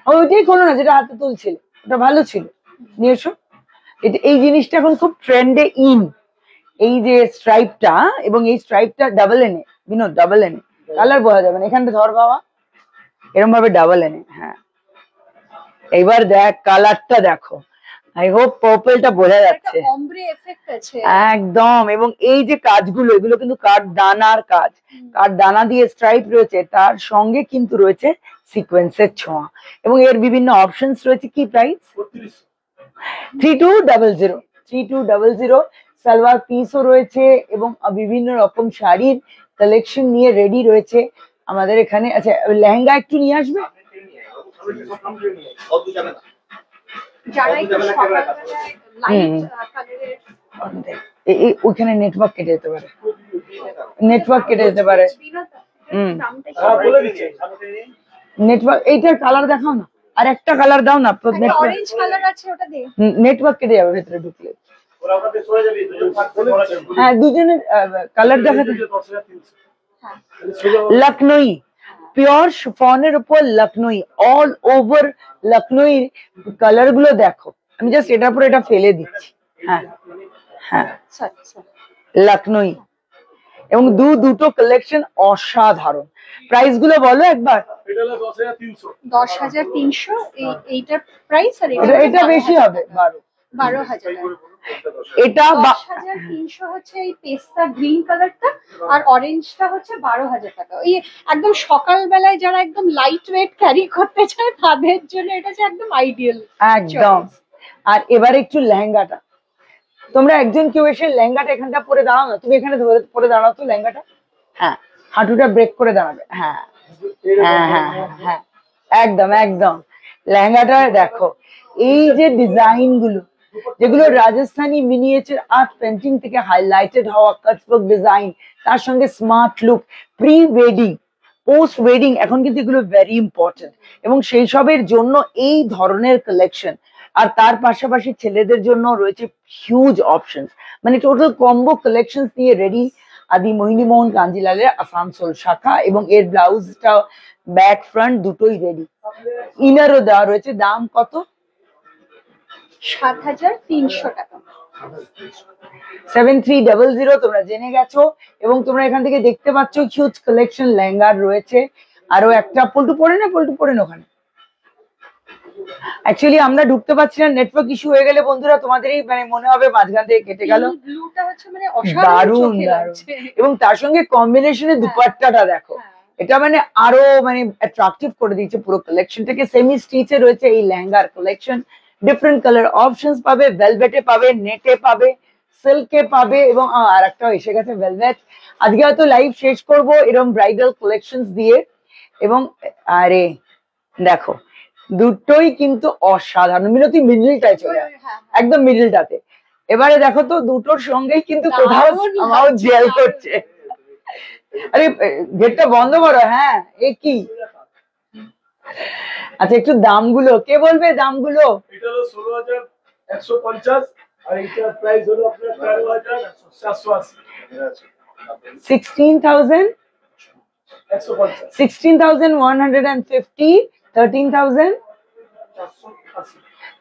ওইটাই খোলো না যেটা হাতে তুলছিলে, ওটা ভালো ছিল, নিয়ে এসো। এই জিনিসটা এখন খুব ট্রেন্ডে ইন, এই যে স্ট্রাইপটা, এবং এই স্ট্রাইপটা ডাবল এনে, বিনোদ ডাবল এনে, কালার বোঝা যাবে না, এখানটা ধর বাবা, এরকম ভাবে ডাবল এনে। হ্যাঁ, এবার দেখ কালারটা দেখো, আই হোপ পার্পলটা বোঝা যাচ্ছে অমব্রে এফেক্ট আছে একদম। এবং এই যে কাজগুলো, এগুলো কিন্তু কাঠ দানার কাজ, কাঠ দানা দিয়ে স্ট্রাইপ রয়েছে, তার সঙ্গে কিন্তু রয়েছে সিকোয়েন্সের ছোঁয়া, এবং এর বিভিন্ন অপশনস রয়েছে। কি প্রাইস? 3200। 3200 সালোয়ার পিসও রয়েছে, এবং বিভিন্ন রকম শাড়ির কালেকশন নিয়ে রেডি রয়েছে আমাদের এখানে। আচ্ছা, লেহেঙ্গা একটু নিয়ে আসবে। যারা একটু সকালবেলায় লাইট কালারের। ওইখানে নেটওয়ার্ক কেটে যেতে পারে, নেটওয়ার্ক কেটে যেতে পারে। নেটওয়ার্ক, এইটার কালার দেখাও না, আর একটা কালার দাও না। অরেঞ্জ কালার আছে, ওটা দে। নেটওয়ার্ক কেটে যাবে ভেতরে ঢুকলে। হ্যাঁ, দুজনের কালার দেখাতে। লখনই, পিওর শিফনের উপর লখনই, অল ওভার লখনই কালার গুলো দেখো। আমি জাস্ট এটার উপর এটা ফেলে দিচ্ছি। হ্যাঁ হ্যাঁ, লখনই, এবং দুটো কালেকশন অসাধারণ। প্রাইস গুলো বলো একবার। এটা হলো 10,300। 10,300 এইটার প্রাইস, আর এটা বেশি হবে, 12,000। এটা 10,300 হচ্ছে এই পেস্তা গ্রিন কালারটা, আর অরেঞ্জটা হচ্ছে 12,000 টাকা। ওই একদম সকালবেলায় যারা একদম লাইট ওয়েট ক্যারি করতে চায় তাদের জন্য এটা হচ্ছে একদম আইডিয়াল। একদম। আর এবারে একটু লেহেঙ্গাটা, তোমরা একজন কেউ এসে লেহেঙ্গাটা এখানটা পরে দাঁড়াও না, তুমি এখানে ধরে পরে দাঁড়াও তো লেহেঙ্গাটা। হ্যাঁ, হাঁটুটা ব্রেক করে দাঁড়াবে। হ্যাঁ হ্যাঁ হ্যাঁ হ্যাঁ, একদম একদম। লেহেঙ্গাটা দেখো, এই যে ডিজাইন গুলো, যেগুলো রাজস্থানী মিনিয়েচার আর্ট পেন্টিং থেকে হাইলাইটেড হওয়া কাটওয়ার্ক ডিজাইন, তার সঙ্গে smart look, pre wedding, post wedding, এখন কিন্তু এগুলো ভেরি ইম্পর্টেন্ট, এবং সেই সবের জন্য এই ধরনের কালেকশন। আর তার পাশাপাশি ছেলেদের জন্য রয়েছে হিউজ অপশনস, মানে টোটাল কম্বো কালেকশন নিয়ে রেডি আদি মোহিনীমোহন কাঞ্জিলালের আসানসোল শাখা, এবং এর ব্লাউজটা ব্যাক ফ্রন্ট দুটোই রেডি, ইনারও দেওয়া রয়েছে। দাম কত? 7,300 টাকা। 7300 তোমরা জেনে গেছো, এবং তোমরা এখান থেকে দেখতে পাচ্ছ হিউজ কালেকশন লেহেঙ্গার রয়েছে। আরো একটা পল্টু পরে না, পল্টু পরে না ওখানে। অ্যাকচুয়ালি আমরা ঢুকতে পারছি না, নেটওয়ার্ক ইস্যু হয়ে গেলে বন্ধুরা তোমাদেরই মানে মনে হবে মাঝখান থেকে কেটে গেল। ব্লুটা হচ্ছে মানে অসাধারণ দারুণ চোখে দারুণ, লাগছে। এবং তার সঙ্গে কম্বিনেশনে দুপাট্টাটা দেখো, এটা মানে আরো মানে অ্যাট্রাকটিভ করে দিয়েছে পুরো কালেকশনটাকে। সেমি স্টিচে রয়েছে এই লেহেঙ্গার কালেকশন, ডিফারেন্ট কালার অপশনস পাবে, ভেলভেটে পাবে, নেটে পাবে, সিল্কে পাবে এবং আর একটা এসে গেছে ভেলভেট। আজকে হয়তো লাইভ শেষ করব এরকম ব্রাইডাল কালেকশন দিয়ে। এবং আরে দেখো দুটোই কিন্তু অসাধারণ। মিনতি মিডলটায় চলে আসে, হ্যাঁ, একদম মিডলটাতে। এবারে দেখো তো দুটোর সঙ্গেই কিন্তু কোথাও দারুণ আমার লাগছে, জেল দারুণ। করছে। আরে গেটটা বন্ধ করো। হ্যাঁ এ কি? আচ্ছা একটু দামগুলো কে বলবে? দামগুলো এটা হলো 16,150 আর এটার প্রাইস হলো আপনার 13,480 16,000 150 16,150 13,000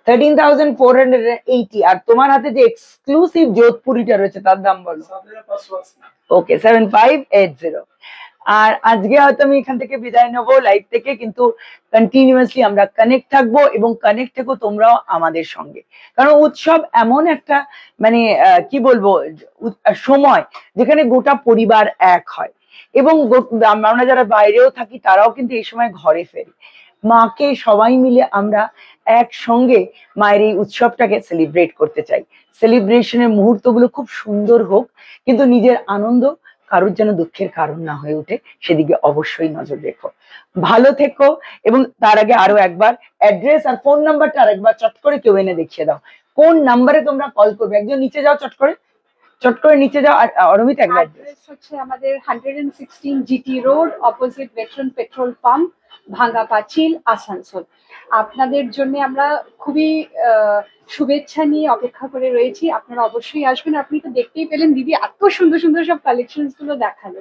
13,480। আর তোমার হাতে যে এক্সক্লুসিভ যোধপুরিটা রয়েছে তার দাম বলো। 7,580 ওকে 7580। আর আজকে হয়তো আমি এখান থেকে বিদায় নেবো লাইভ থেকে, কিন্তু কন্টিনিউয়াসলি আমরা কানেক্ট থাকবো এবং কানেক্ট থেকো তোমরাও আমাদের সঙ্গে। কারণ উৎসব এমন একটা মানে কি বলবো সময় যেখানে গোটা পরিবার এক হয় এবং আমরা যারা বাইরেও থাকি তারাও কিন্তু এই সময় ঘরে ফেরি। মাকে সবাই মিলে আমরা একসঙ্গে মায়ের এই উৎসবটাকে সেলিব্রেট করতে চাই। সেলিব্রেশনের মুহূর্তগুলো খুব সুন্দর হোক, কিন্তু নিজের আনন্দ কারোর যেন দুঃখের কারণ না হয়ে ওঠে, সেদিকে অবশ্যই নজর রেখো। ভালো থেকো। এবং তার আগে আরো একবার অ্যাড্রেস আর ফোন নাম্বারটা আরেকবার চট করে কেউ এনে দেখিয়ে দাও। কোন নাম্বারে তোমরা কল করবে? একজন নিচে যাও, চট করে নিচে যাও। আর অরমিত একবার অ্যাড্রেস হচ্ছে আমাদের 116 GT road, opposite veteran petrol pump, Bhanga Pachil, Asansol. আপনাদের জন্য আমরা খুবই শুভেচ্ছা নিয়ে অপেক্ষা করে রয়েছি। আপনারা অবশ্যই আসবেন। আপনি তো দেখতেই পেলেন দিদি এত সুন্দর সুন্দর সব কালেকশনস গুলো দেখালো।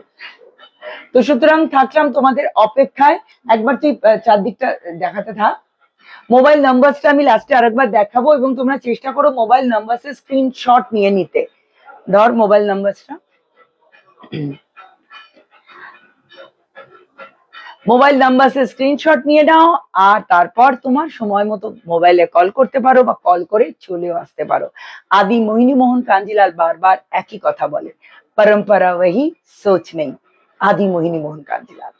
তো সুতরাং থাকলাম তোমাদের অপেক্ষায়। একবার তুই চারদিকটা দেখাতে থাক। মোবাইল নাম্বারটা আমি লাস্টে আরেকবার দেখাবো এবং তোমরা চেষ্টা করো মোবাইল নাম্বারের স্ক্রিনশট নিয়ে নিতে। ধর মোবাইল নাম্বারটা, মোবাইল নাম্বারের স্ক্রিনশট নিয়ে নাও। আর তারপর তোমার সময় মতো মোবাইলে কল করতে পারো বা কল করে চলেও আসতে পারো। আদি মোহিনী মোহন কাঞ্জিলাল বারবার একই কথা বলে, পরম্পরা ওহি সোচ নেই। আদি মোহিনী মোহন কাঞ্জিলাল।